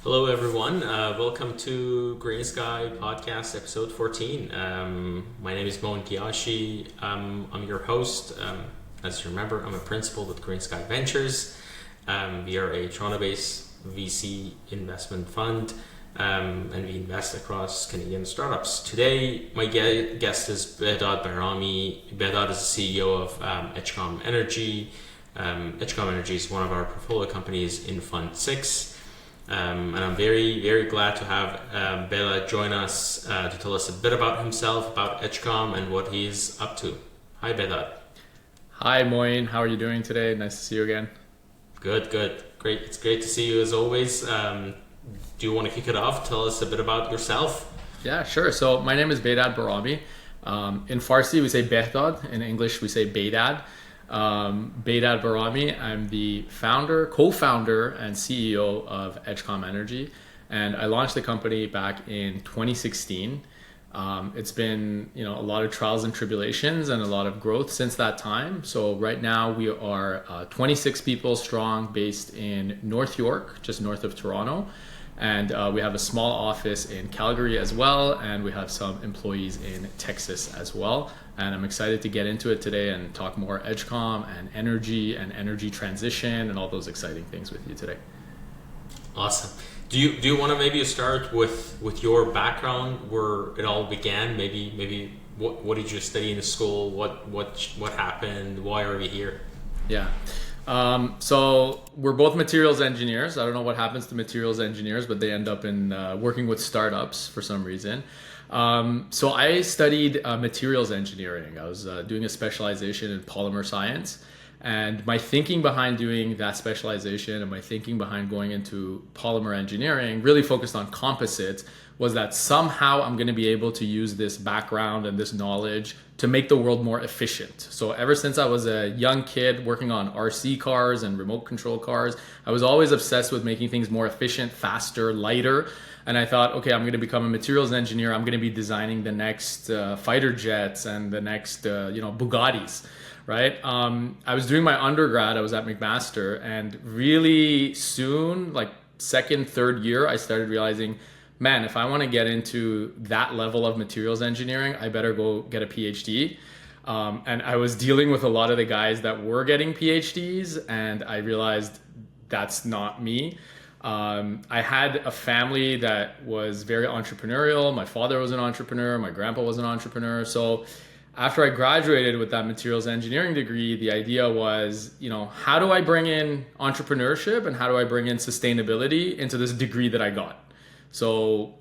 Hello, everyone. Welcome to GreenSky podcast episode 14. My name is Moien Giashi. I'm your host. As you remember, I'm a principal with GreenSky Ventures. We are a Toronto-based VC investment fund, and we invest across Canadian startups. Today, my guest is Behdad Bahrami. Behdad is the CEO of Edgecom Energy. Edgecom Energy is one of our portfolio companies in Fund 6. And I'm very, very glad to have Bela join us to tell us a bit about himself, about Edgecom, and what he's up to. Hi, Bela. Hi, Moyen. How are you doing today? Nice to see you again. Good, good. Great. It's great to see you as always. Do you want to kick it off? Tell us a bit about yourself. Yeah, sure. So my name is Behdad Bahrami. In Farsi, we say Behdad. In English, we say Behdad. Behdad Bahrami. I'm the co-founder, and CEO of Edgecom Energy, and I launched the company back in 2016. It's been a lot of trials and tribulations and a lot of growth since that time. So right now we are 26 people strong, based in North York, just north of Toronto. And we have a small office in Calgary as well, and we have some employees in Texas as well. And I'm excited to get into it today and talk more Edgecom and energy transition and all those exciting things with you today. Awesome. Do you want to maybe start with your background, where it all began? Maybe what did you study in school? What happened? Why are we here? Yeah. So we're both materials engineers. I don't know what happens to materials engineers, but they end up in working with startups for some reason. So I studied materials engineering. I was doing a specialization in polymer science. And my thinking behind doing that specialization and my thinking behind going into polymer engineering really focused on composites, was that somehow I'm going to be able to use this background and this knowledge to make the world more efficient. So ever since I was a young kid working on RC cars and remote control cars, I was always obsessed with making things more efficient, faster, lighter. And I thought, okay, I'm going to become a materials engineer. I'm going to be designing the next fighter jets and the next Bugattis. Right. I was doing my undergrad. I was at McMaster, and really soon, like second, third year, I started realizing, man, if I want to get into that level of materials engineering, I better go get a PhD. And I was dealing with a lot of the guys that were getting PhDs, and I realized that's not me. I had a family that was very entrepreneurial. My father was an entrepreneur. My grandpa was an entrepreneur. So after I graduated with that materials engineering degree, the idea was, how do I bring in entrepreneurship and how do I bring in sustainability into this degree that I got? So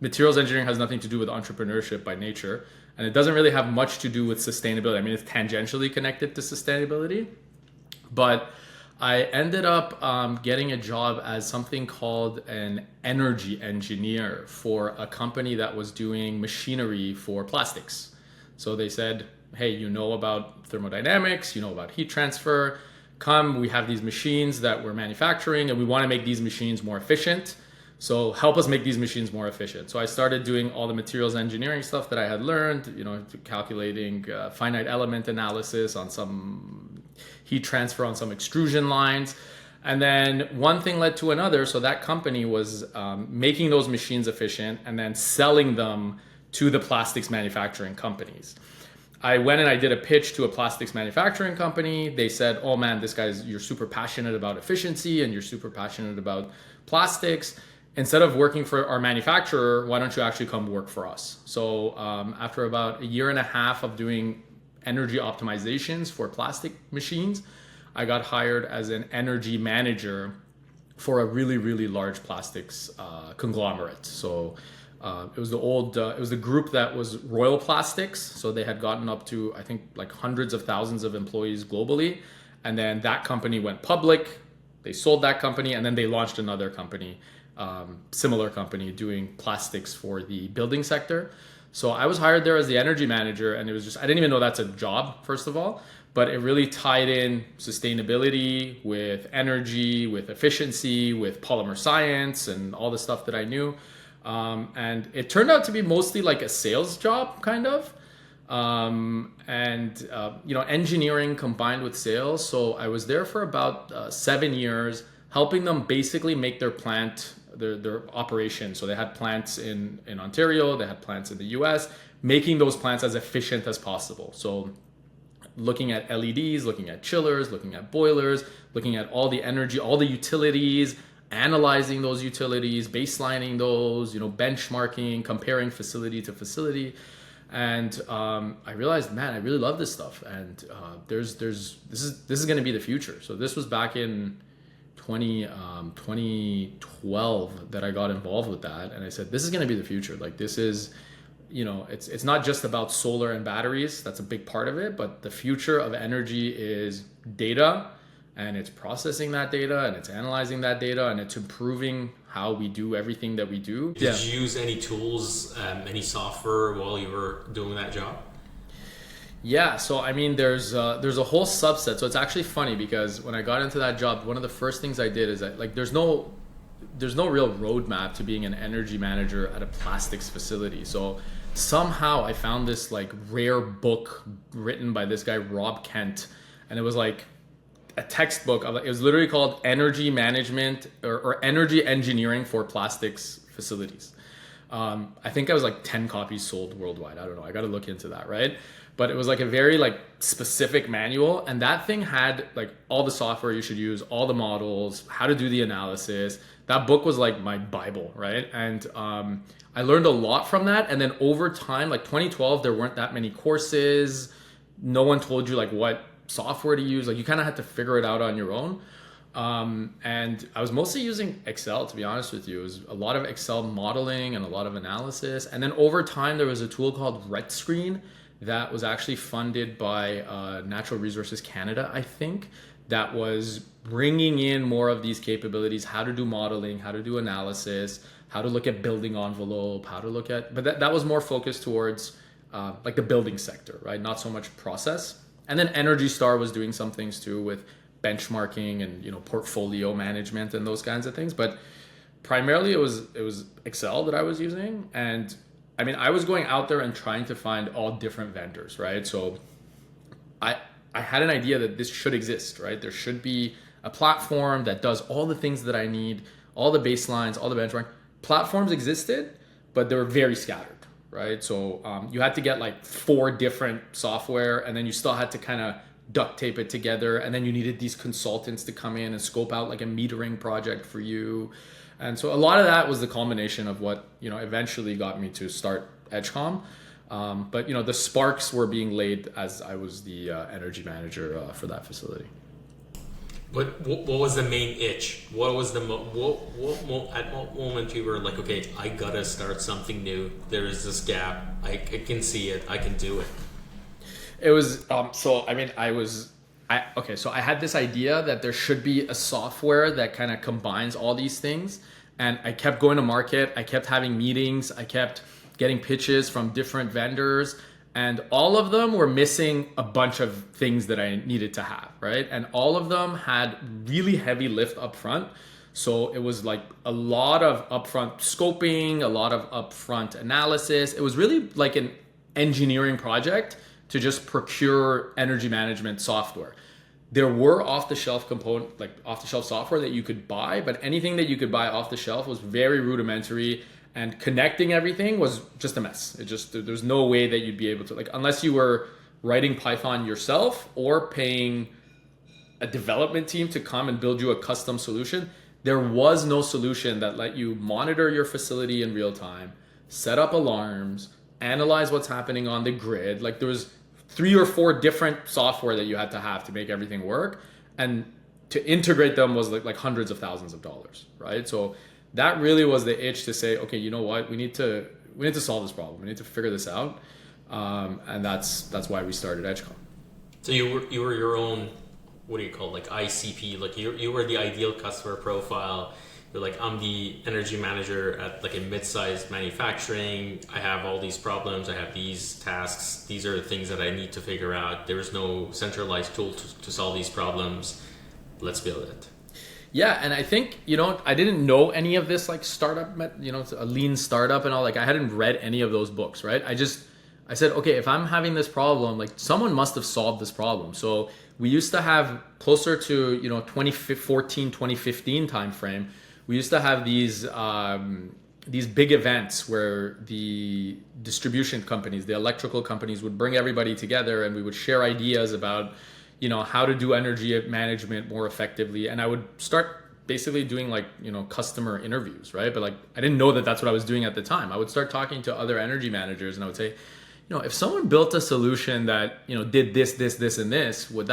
materials engineering has nothing to do with entrepreneurship by nature, and it doesn't really have much to do with sustainability. I mean, it's tangentially connected to sustainability, but I ended up getting a job as something called an energy engineer for a company that was doing machinery for plastics. So they said, hey, you know about thermodynamics, you know about heat transfer, come, we have these machines that we're manufacturing and we want to make these machines more efficient. So help us make these machines more efficient. So I started doing all the materials engineering stuff that I had learned, calculating finite element analysis on some heat transfer on some extrusion lines. And then one thing led to another. So that company was making those machines efficient and then selling them to the plastics manufacturing companies. I went and I did a pitch to a plastics manufacturing company. They said, oh man, you're super passionate about efficiency and you're super passionate about plastics. Instead of working for our manufacturer, why don't you actually come work for us? So after about a year and a half of doing energy optimizations for plastic machines, I got hired as an energy manager for a really, really large plastics conglomerate. So it was the group that was Royal Plastics. So they had gotten up to, I think, like hundreds of thousands of employees globally. And then that company went public. They sold that company and then they launched another company, similar company doing plastics for the building sector. So I was hired there as the energy manager, and it was just, I didn't even know that's a job, first of all, but it really tied in sustainability with energy, with efficiency, with polymer science and all the stuff that I knew. And it turned out to be mostly like a sales job, kind of. Engineering combined with sales. So I was there for about 7 years, helping them basically make their plant their operations. So they had plants in Ontario, they had plants in the US, making those plants as efficient as possible. So looking at LEDs, looking at chillers, looking at boilers, looking at all the energy, all the utilities, analyzing those utilities, baselining those, benchmarking, comparing facility to facility. And I realized, man, I really love this stuff. And this is going to be the future. So this was back in 2012 that I got involved with that. And I said, this is going to be the future. Like this is, it's not just about solar and batteries. That's a big part of it. But the future of energy is data, and it's processing that data, and it's analyzing that data, and it's improving how we do everything that we do. Did you use any tools, any software while you were doing that job? Yeah, so I mean, there's a whole subset. So it's actually funny because when I got into that job, one of the first things I did is that there's no real roadmap to being an energy manager at a plastics facility. So somehow I found this rare book written by this guy Rob Kent, and it was like a textbook. It was literally called Energy Management or Energy Engineering for Plastics Facilities. I think I was 10 copies sold worldwide. I don't know. I got to look into that, right? But it was a very specific manual, and that thing had all the software you should use, all the models, how to do the analysis. That book was my Bible, right? And I learned a lot from that. And then over time, 2012, there weren't that many courses. No one told you what software to use. You kind of had to figure it out on your own. And I was mostly using Excel, to be honest with you. It was a lot of Excel modeling and a lot of analysis. And then over time, there was a tool called RetScreen that was actually funded by Natural Resources Canada, I think, that was bringing in more of these capabilities, how to do modeling, how to do analysis, how to look at building envelope, but that was more focused towards the building sector, right? Not so much process. And then Energy Star was doing some things too with benchmarking and portfolio management and those kinds of things. But primarily it was Excel that I was using. And I mean, I was going out there and trying to find all different vendors, right? So I had an idea that this should exist, right? There should be a platform that does all the things that I need, all the baselines, all the benchmark. Platforms existed, but they were very scattered, right? So you had to get 4 different software, and then you still had to kind of duct tape it together, and then you needed these consultants to come in and scope out a metering project for you. And so a lot of that was the culmination of what eventually got me to start Edgecom. But the sparks were being laid as I was the energy manager for that facility. What was the main itch? What was the at what moment you were okay, I gotta start something new. There is this gap. I can see it. I can do it. It was so I had this idea that there should be a software that kind of combines all these things, and I kept going to market. I kept having meetings. I kept getting pitches from different vendors, and all of them were missing a bunch of things that I needed to have, right? And all of them had really heavy lift up front. So it was a lot of upfront scoping, a lot of upfront analysis. It was really an engineering project to just procure energy management software. There were off-the-shelf off-the-shelf software that you could buy, but anything that you could buy off the shelf was very rudimentary, and connecting everything was just a mess. There's no way that you'd be able to, unless you were writing Python yourself or paying a development team to come and build you a custom solution, there was no solution that let you monitor your facility in real time, set up alarms, analyze what's happening on the grid. There was 3 or 4 different software that you had to have to make everything work, and to integrate them was hundreds of thousands of dollars, right? So that really was the itch to say, okay, you know what, we need to solve this problem. We need to figure this out, and that's why we started Edgecom. So you were your own, what do you call ICP? You were the ideal customer profile. You're I'm the energy manager at a mid-sized manufacturing. I have all these problems. I have these tasks. These are the things that I need to figure out. There is no centralized tool to solve these problems. Let's build it. Yeah, and I think, I didn't know any of this startup, a lean startup and all. I hadn't read any of those books, right? I said, okay, if I'm having this problem, someone must have solved this problem. So we used to have closer to, 2014, 2015 timeframe. we used to have these big events where the distribution companies, the electrical companies, would bring everybody together, and we would share ideas about, how to do energy management more effectively. And I would start basically doing like, customer interviews, right? But like, I didn't know that that's what I was doing at the time. I would start talking to other energy managers, and I would say, if someone built a solution that, did this, and this, would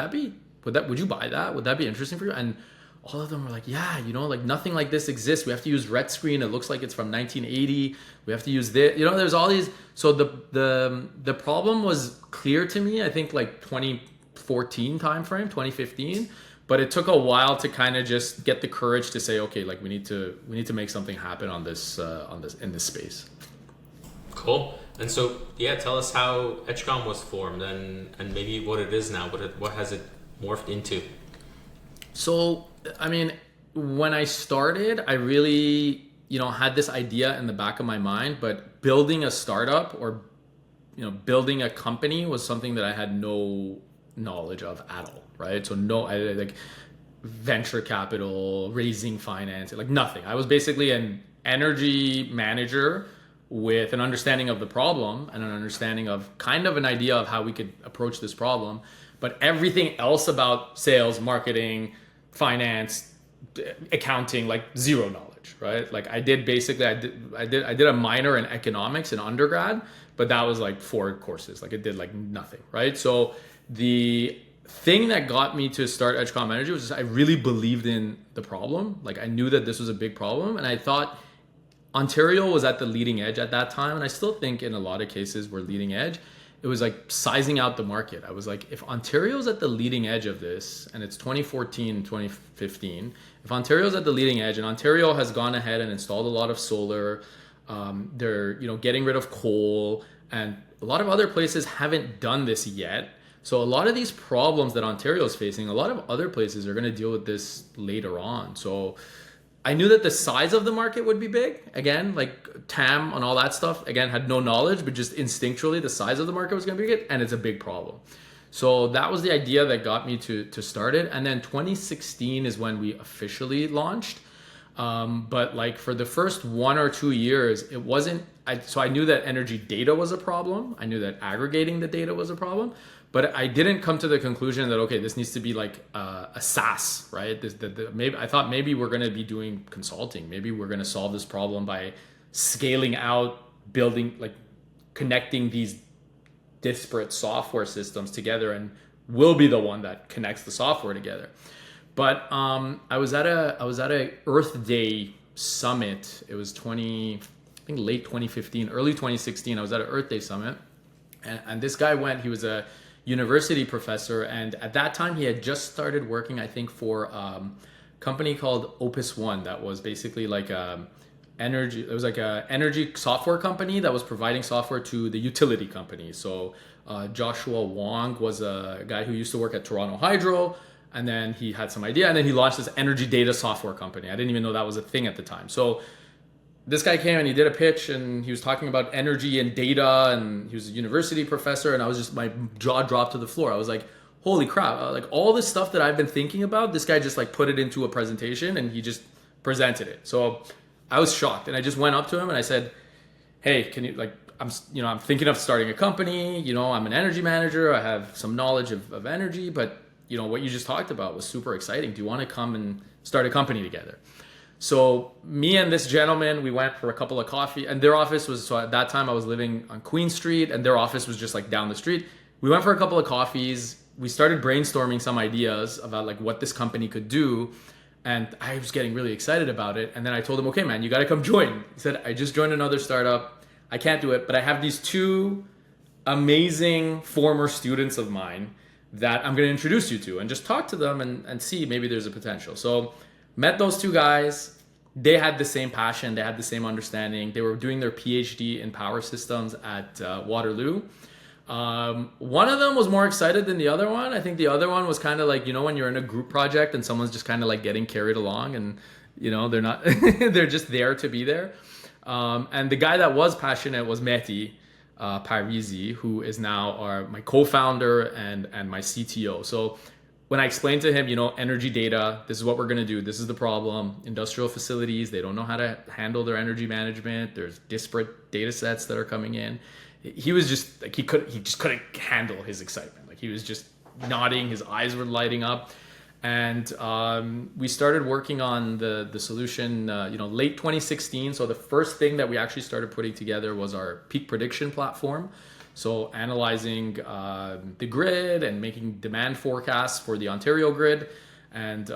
you buy that? Would that be interesting for you? And all of them were like, yeah, like nothing like this exists. We have to use red screen. It looks like it's from 1980. We have to use this. There's all these. So the problem was clear to me, I think like 2014 timeframe, 2015. But it took a while to kind of just get the courage to say, okay, like we need to make something happen on this in this space. Cool. And so, yeah, tell us how Edgecom was formed and maybe what it is now. What has it morphed into? So, I mean, when I started, I really, had this idea in the back of my mind, but building a startup or, building a company was something that I had no knowledge of at all, right? So like venture capital, raising finance, like nothing. I was basically an energy manager with an understanding of the problem and an understanding of kind of an idea of how we could approach this problem, but everything else about sales, marketing, finance, accounting, like zero knowledge, right? Like I did a minor in economics in undergrad, but that was like 4 courses. Like it did like nothing, right? So the thing that got me to start Edgecom Energy was just I really believed in the problem. Like I knew that this was a big problem, and I thought Ontario was at the leading edge at that time, and I still think in a lot of cases we're leading edge. It was like sizing out the market. I was like, if Ontario's at the leading edge of this, and it's 2014, 2015, if Ontario's at the leading edge, and Ontario has gone ahead and installed a lot of solar, they're getting rid of coal, and a lot of other places haven't done this yet. So a lot of these problems that Ontario is facing, a lot of other places are going to deal with this later on. So I knew that the size of the market would be big. Again, like TAM and all that stuff, again, had no knowledge, but just instinctually the size of the market was going to be big, and it's a big problem. So that was the idea that got me to start it. And then 2016 is when we officially launched. But like for the first 1 or 2 years, it wasn't, so I knew that energy data was a problem. I knew that aggregating the data was a problem. But I didn't come to the conclusion that, okay, this needs to be like a SaaS, right? Maybe I thought maybe we're going to be doing consulting. Maybe we're going to solve this problem by scaling out, building, like connecting these disparate software systems together, and we'll be the one that connects the software together. But I was at a Earth Day summit. It was late 2015, early 2016. I was at an Earth Day summit, and this guy went. He was a university professor, and at that time he had just started working, I think, for a company called Opus One that was basically like energy. It was like a energy software company that was providing software to the utility companies. So Joshua Wong was a guy who used to work at Toronto Hydro, and then he had some idea, and then he launched this energy data software company. I didn't even know that was a thing at the time. So this guy came and he did a pitch, and he was talking about energy and data, and he was a university professor, and I was just, my jaw dropped to the floor. I was like, holy crap, like all this stuff that I've been thinking about, this guy just like put it into a presentation and he just presented it. So I was shocked, and I just went up to him and I said, hey, can you, like, I'm thinking of starting a company, I'm an energy manager, I have some knowledge of energy, but what you just talked about was super exciting. Do you want to come and start a company together? So me and this gentleman, we went for a couple of coffee, and their office was, so at that time I was living on Queen Street, and their office was just like down the street. We went for a couple of coffees. We started brainstorming some ideas about like what this company could do. And I was getting really excited about it. And then I told him, okay, man, you got to come join. He said, I just joined another startup. I can't do it, but I have these 2 amazing former students of mine that I'm going to introduce you to, and just talk to them and see maybe there's a potential. So met those 2 guys. They had the same passion. They had the same understanding. They were doing their PhD in power systems at Waterloo. One of them was more excited than the other one. I think the other one was kind of like, when you're in a group project and someone's just kind of like getting carried along, and, they're not, they're just there to be there. And the guy that was passionate was Mehdi Parisi, who is now my co-founder and my CTO. So when I explained to him, energy data, this is what we're going to do. This is the problem. Industrial facilities, they don't know how to handle their energy management. There's disparate data sets that are coming in. He was just like, he just couldn't handle his excitement. Like he was just nodding, his eyes were lighting up. And we started working on the solution, late 2016. So the first thing that we actually started putting together was our peak prediction platform. So analyzing the grid and making demand forecasts for the Ontario grid. And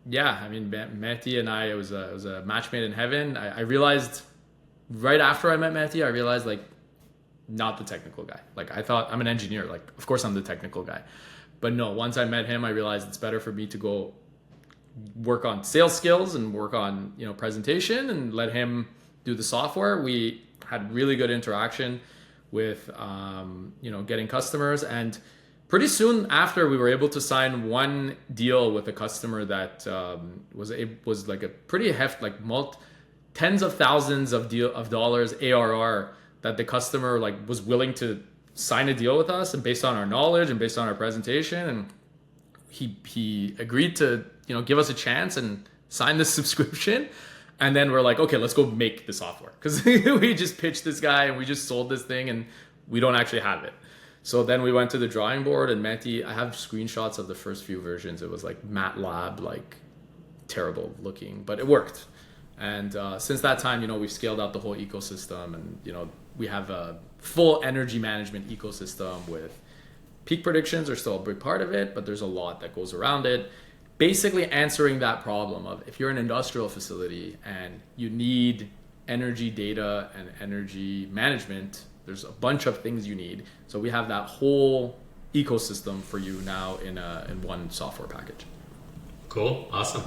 Mehdi and I, it was a match made in heaven. I realized right after I met Mehdi, I realized like, not the technical guy. Like I thought I'm an engineer. Like, of course I'm the technical guy. But no, once I met him, I realized it's better for me to go work on sales skills and work on, presentation and let him do the software. We had really good interaction with, getting customers. And pretty soon after, we were able to sign one deal with a customer that was like a pretty hefty, like tens of thousands of dollars ARR that the customer like was willing to sign a deal with us, and based on our knowledge and based on our presentation, and he agreed to give us a chance and sign this subscription. And then we're like, okay, let's go make the software, because we just pitched this guy and we just sold this thing and we don't actually have it. So then we went to the drawing board, and Mehdi, I have screenshots of the first few versions. It was like MATLAB, like terrible looking, but it worked. And since that time, we've scaled out the whole ecosystem, and we have a full energy management ecosystem with peak predictions are still a big part of it, but there's a lot that goes around it. Basically answering that problem of if you're an industrial facility and you need energy data and energy management, there's a bunch of things you need. So we have that whole ecosystem for you now in one software package. Cool. Awesome.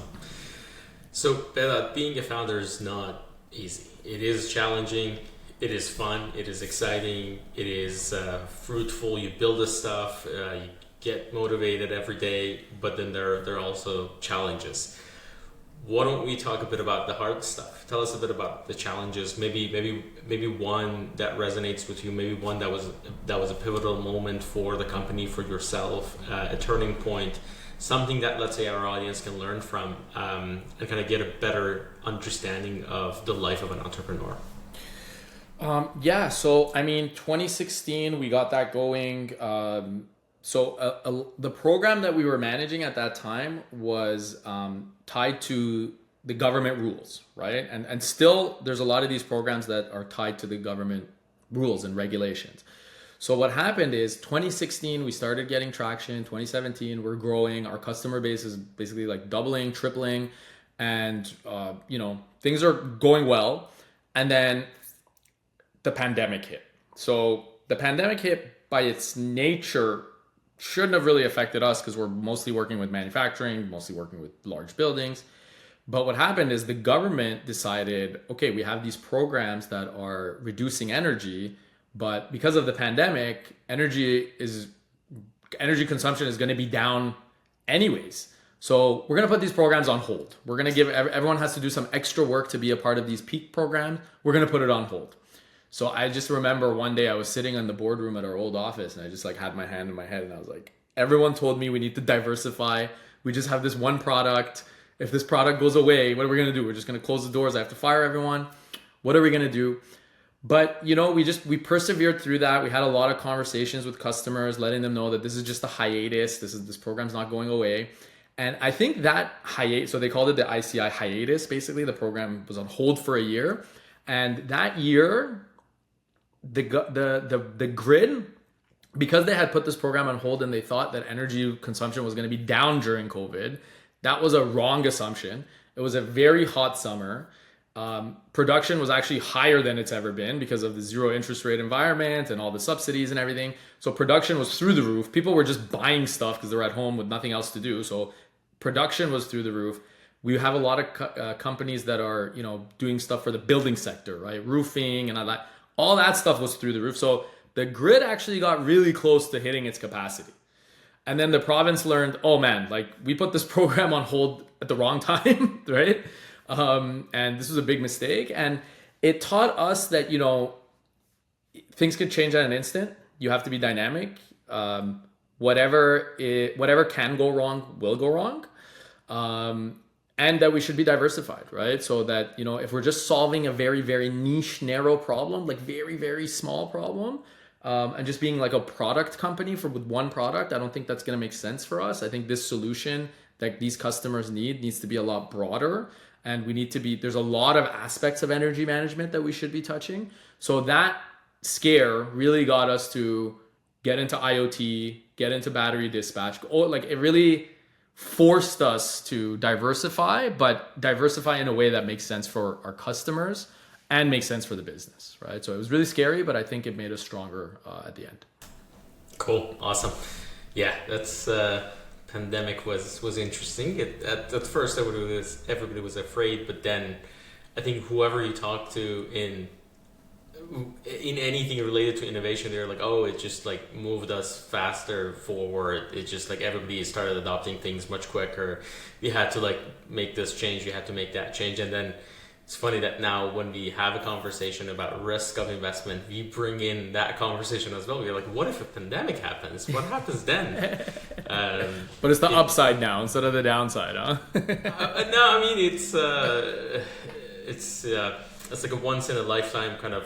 So Behdad, being a founder is not easy. It is challenging. It is fun. It is exciting. It is fruitful. You build this stuff. You get motivated every day. But then there are also challenges. Why don't we talk a bit about the hard stuff? Tell us a bit about the challenges. Maybe one that resonates with you. Maybe one that was a pivotal moment for the company, for yourself, a turning point. Something that, let's say, our audience can learn from and kind of get a better understanding of the life of an entrepreneur. So 2016 we got that going. The program that we were managing at that time was tied to the government rules, right? And still there's a lot of these programs that are tied to the government rules and regulations. So what happened is 2016, we started getting traction. 2017, we're growing. Our customer base is basically like doubling, tripling, and things are going well. And then the pandemic hit. So the pandemic hit by its nature shouldn't have really affected us because we're mostly working with manufacturing, mostly working with large buildings. But what happened is the government decided, okay, we have these programs that are reducing energy, but because of the pandemic, energy consumption is going to be down anyways. So we're going to put these programs on hold. We're going to give everyone has to do some extra work to be a part of these peak programs. We're going to put it on hold. So I just remember one day I was sitting in the boardroom at our old office, and I just like had my hand in my head, and I was like, everyone told me we need to diversify. We just have this one product. If this product goes away, what are we going to do? We're just going to close the doors. I have to fire everyone. What are we going to do? But we persevered through that. We had a lot of conversations with customers, letting them know that this is just a hiatus. This program's not going away. And I think that hiatus, so they called it the ICI hiatus. Basically, the program was on hold for a year. And that year, the grid, because they had put this program on hold and they thought that energy consumption was going to be down during COVID, that was a wrong assumption. It was a very hot summer. Production was actually higher than it's ever been because of the zero interest rate environment and all the subsidies and everything. So production was through the roof. People were just buying stuff because they were at home with nothing else to do. So production was through the roof. We have a lot of companies that are, doing stuff for the building sector, right? Roofing and all that. All that stuff was through the roof. So the grid actually got really close to hitting its capacity. And then the province learned, oh man, like we put this program on hold at the wrong time, right? And this was a big mistake. And it taught us that, things could change at an instant. You have to be dynamic. whatever can go wrong will go wrong. And that we should be diversified, right? So that, if we're just solving a very, very niche, narrow problem, like very, very small problem, and just being like a product company with one product, I don't think that's going to make sense for us. I think this solution that these customers needs to be a lot broader. And there's a lot of aspects of energy management that we should be touching. So that scare really got us to get into IoT, get into battery dispatch. It really forced us to diversify, but diversify in a way that makes sense for our customers and makes sense for the business, right? So it was really scary, but I think it made us stronger at the end. Cool, awesome. Yeah, that's pandemic was interesting. At first, everybody was afraid, but then I think whoever you talk to in anything related to innovation, they're like, oh, it just like moved us faster forward. It just like everybody started adopting things much quicker. You had to like make this change, you had to make that change. And then it's funny that now when we have a conversation about risk of investment, we bring in that conversation as well. We're like, what if a pandemic happens? What happens then? But it's the upside now instead of the downside, huh? No, I mean, it's like a once in a lifetime kind of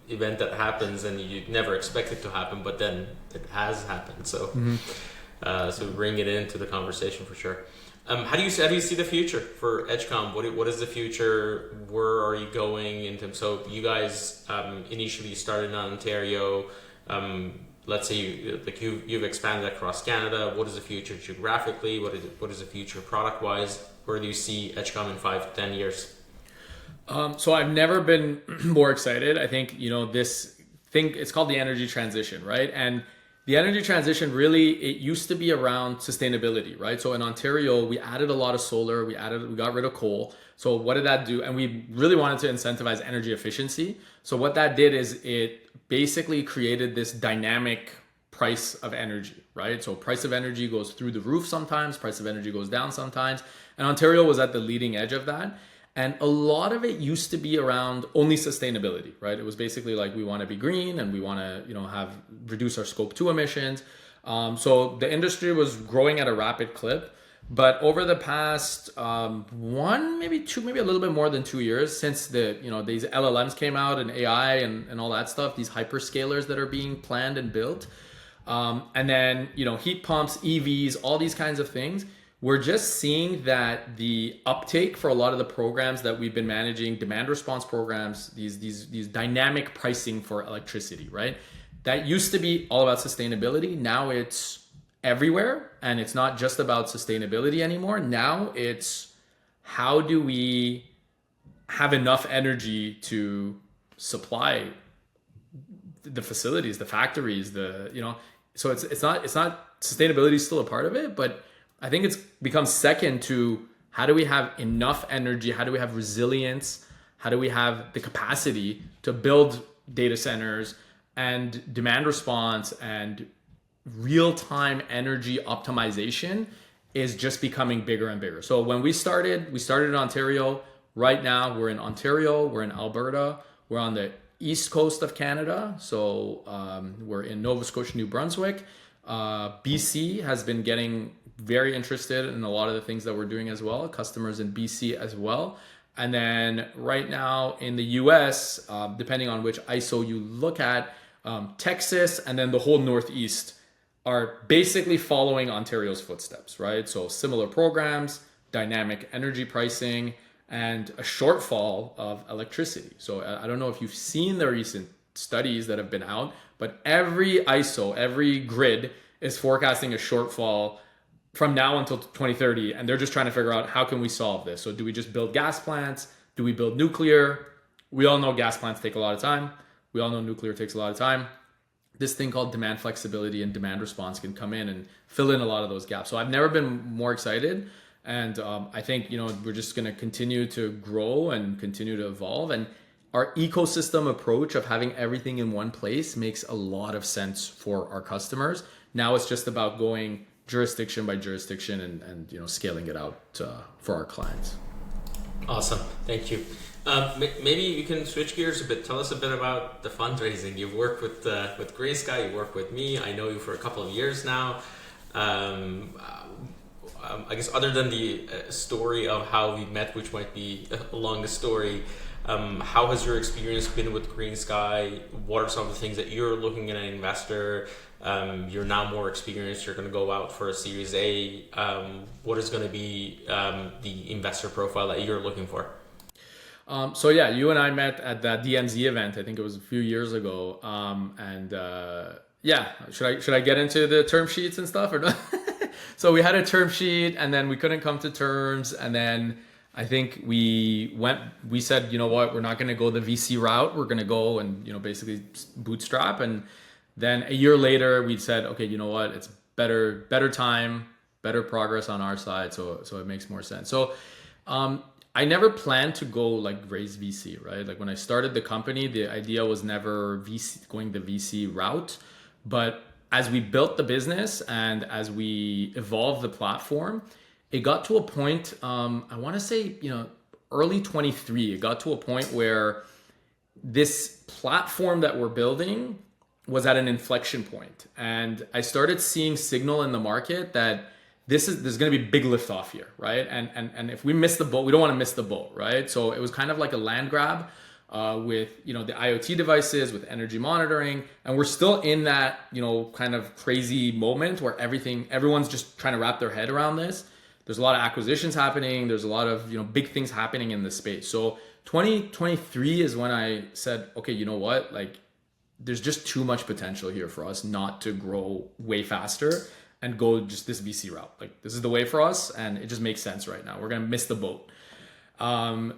event that happens, and you never expect it to happen, but then it has happened. So, so bring it into the conversation for sure. How do you see the future for Edgecom? What is the future? Where are you going in terms? So you guys initially started in Ontario. Let's say you've expanded across Canada. What is the future geographically? What is the future product wise? Where do you see Edgecom in 5 to 10 years? So I've never been more excited. I think, it's called the energy transition, right? And the energy transition really, it used to be around sustainability, right? So in Ontario, we added a lot of solar, we got rid of coal. So what did that do? And we really wanted to incentivize energy efficiency. So what that did is it basically created this dynamic price of energy, right? So price of energy goes through the roof sometimes, price of energy goes down sometimes. And Ontario was at the leading edge of that. And a lot of it used to be around only sustainability, right? It was basically like, we want to be green and we want to, reduce our scope 2 emissions. So the industry was growing at a rapid clip, but over the past maybe a little bit more than 2 years since these LLMs came out and AI and all that stuff, these hyperscalers that are being planned and built, and then, heat pumps, EVs, all these kinds of things. We're just seeing that the uptake for a lot of the programs that we've been managing, demand response programs, these dynamic pricing for electricity, right? That used to be all about sustainability. Now it's everywhere, and it's not just about sustainability anymore. Now it's, how do we have enough energy to supply the facilities, the factories, so it's not sustainability is still a part of it, but I think it's become second to, how do we have enough energy? How do we have resilience? How do we have the capacity to build data centers and demand response and real-time energy optimization is just becoming bigger and bigger. So when we started in Ontario. Right now we're in Ontario, we're in Alberta, we're on the east coast of Canada. So we're in Nova Scotia, New Brunswick. BC has been getting very interested in a lot of the things that we're doing as well, customers in BC as well. And then right now in the US, depending on which ISO you look at, Texas and then the whole Northeast are basically following Ontario's footsteps, right? So similar programs, dynamic energy pricing, and a shortfall of electricity. So I don't know if you've seen the recent studies that have been out, but every ISO, every grid is forecasting a shortfall from now until 2030, and they're just trying to figure out, how can we solve this? So do we just build gas plants? Do we build nuclear? We all know gas plants take a lot of time. We all know nuclear takes a lot of time. This thing called demand flexibility and demand response can come in and fill in a lot of those gaps. So I've never been more excited. And I think, we're just going to continue to grow and continue to evolve. And our ecosystem approach of having everything in one place makes a lot of sense for our customers. Now it's just about going jurisdiction by jurisdiction and scaling it out for our clients. Awesome. Thank you. Maybe you can switch gears a bit. Tell us a bit about the fundraising. You've worked with GreenSky, you work with me. I know you for a couple of years now. I guess other than the story of how we met, which might be along the story, how has your experience been with GreenSky? What are some of the things that you're looking at an investor? You're now more experienced. You're going to go out for a Series A. What is going to be the investor profile that you're looking for? So yeah, you and I met at that DMZ event. I think it was a few years ago. Yeah, should I get into the term sheets and stuff or not? So we had a term sheet, and then we couldn't come to terms, and then I think we said, you know what, we're not going to go the VC route. We're going to go and, basically bootstrap. And then a year later, we said, okay, you know what, it's better time, better progress on our side. So it makes more sense. So, I never planned to go like raise VC, right? Like when I started the company, the idea was never going the VC route. But as we built the business and as we evolved the platform, it got to a point, I want to say, early 23, it got to a point where this platform that we're building was at an inflection point. And I started seeing signal in the market that there's going to be big lift off here, right? And if we miss the boat, we don't want to miss the boat, right? So it was kind of like a land grab with, the IoT devices, with energy monitoring. And we're still in that, kind of crazy moment where everyone's just trying to wrap their head around this. There's a lot of acquisitions happening. There's a lot of, big things happening in this space. So 2023 is when I said, okay, you know what? Like, there's just too much potential here for us not to grow way faster and go just this VC route. Like, this is the way for us, and it just makes sense right now. We're gonna miss the boat.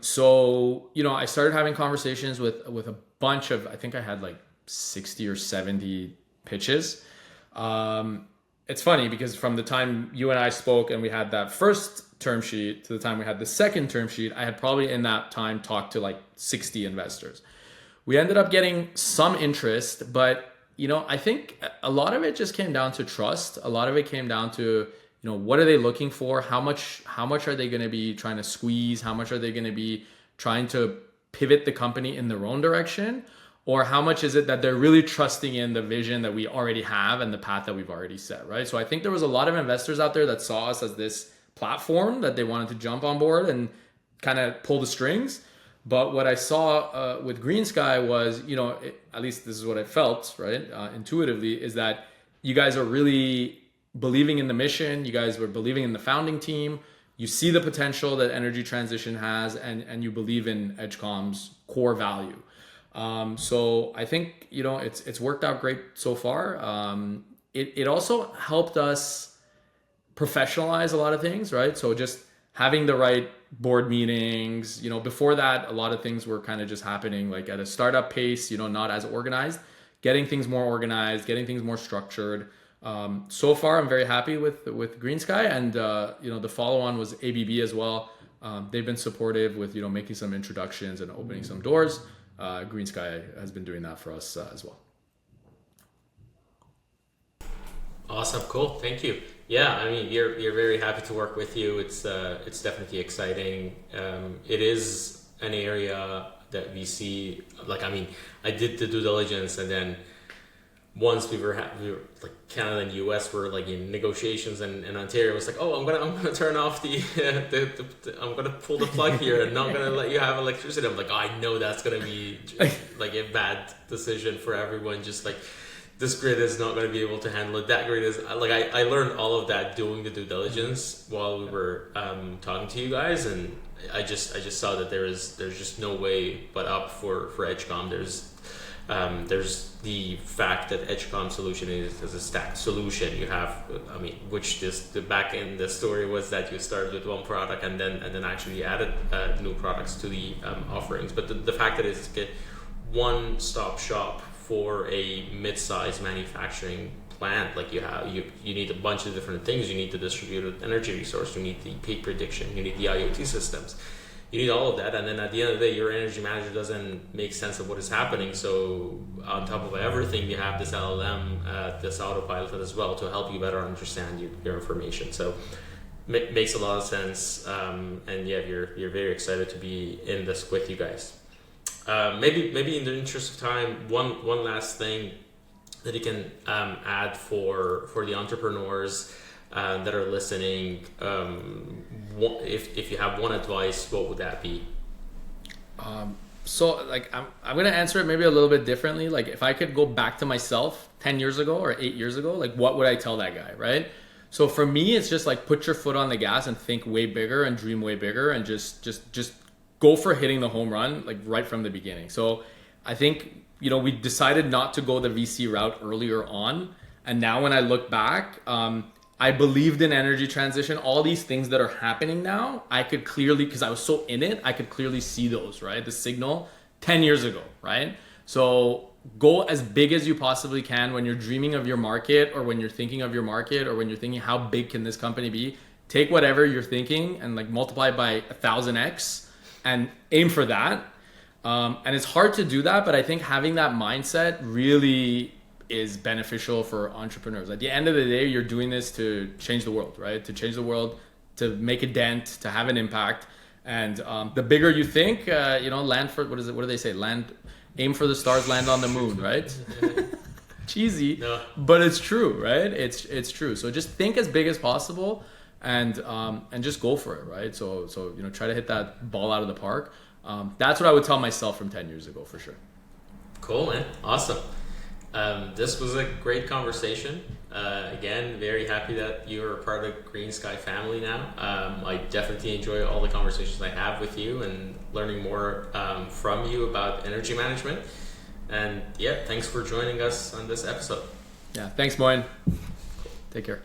So I started having conversations with a bunch of, I think I had like 60 or 70 pitches. It's funny because from the time you and I spoke and we had that first term sheet to the time we had the second term sheet, I had probably in that time talked to like 60 investors. We ended up getting some interest, but I think a lot of it just came down to trust. A lot of it came down to, what are they looking for? How much are they going to be trying to squeeze? How much are they going to be trying to pivot the company in their own direction? Or how much is it that they're really trusting in the vision that we already have and the path that we've already set, right? So I think there was a lot of investors out there that saw us as this platform that they wanted to jump on board and kind of pull the strings. But what I saw with GreenSky was, at least this is what I felt, right, intuitively, is that you guys are really believing in the mission. You guys were believing in the founding team. You see the potential that energy transition has, and you believe in Edgecom's core value. So I think, it's worked out great so far. It also helped us professionalize a lot of things, right? So just having the right board meetings, before that, a lot of things were kind of just happening like at a startup pace, not as organized, getting things more organized, getting things more structured. So far, I'm very happy with GreenSky, and, the follow-on was ABB as well. They've been supportive with, making some introductions and opening some doors. GreenSky has been doing that for us as well. Awesome, cool, thank you. Yeah, I mean, you're very happy to work with you. It's definitely exciting. It is an area that we see. Like, I mean, I did the due diligence, and then once we were like Canada and US were like in negotiations, and Ontario was like, oh, I'm gonna turn off the I'm gonna pull the plug here and not gonna let you have electricity. I'm like, oh, I know that's gonna be like a bad decision for everyone. Just like, this grid is not going to be able to handle it. That grid is like, I learned all of that doing the due diligence while we were talking to you guys, and I just saw that there's just no way but up for Edgecom. There's the fact that Edgecom solution is a stacked solution. You have, which the back end the story was that you started with one product and then actually added new products to the offerings. But the fact that it's a one-stop shop for a mid-sized manufacturing plant, like you need a bunch of different things. You need the distributed energy resource, you need the peak prediction, you need the IoT systems, you need all of that. And then at the end of the day, your energy manager doesn't make sense of what is happening. So on top of everything, you have this LLM, this autopilot as well, to help you better understand your information. So makes a lot of sense. And yeah, you're very excited to be in this with you guys. Maybe in the interest of time, one last thing that you can add for the entrepreneurs that are listening. If you have one advice, what would that be? So like I'm gonna answer it maybe a little bit differently. Like if I could go back to myself 10 years ago or 8 years ago, like what would I tell that guy, right? So for me, it's just like put your foot on the gas and think way bigger and dream way bigger and just go for hitting the home run like right from the beginning. So I think, you know, we decided not to go the VC route earlier on. And now when I look back, I believed in energy transition. All these things that are happening now, I could clearly, because I was so in it, I could clearly see those, right? The signal 10 years ago, right? So go as big as you possibly can when you're dreaming of your market, or when you're thinking of your market, or when you're thinking how big can this company be. Take whatever you're thinking and like multiply by 1,000x and aim for that. And it's hard to do that, but I think having that mindset really is beneficial for entrepreneurs. At the end of the day, you're doing this to change the world, right? To change the world, to make a dent, to have an impact. And the bigger you think, you know, land for, what is it? What do they say? Aim for the stars, land on the moon, right? Cheesy, no. But it's true, right? It's true. So just think as big as possible, and just go for it, right? So you know, try to hit that ball out of the park. That's what I would tell myself from 10 years ago, for sure. Cool, man. Awesome. This was a great conversation. Again, very happy that you're a part of the GreenSky family now. I definitely enjoy all the conversations I have with you and learning more from you about energy management. And yeah, thanks for joining us on this episode. Yeah, thanks, Moien. Take care.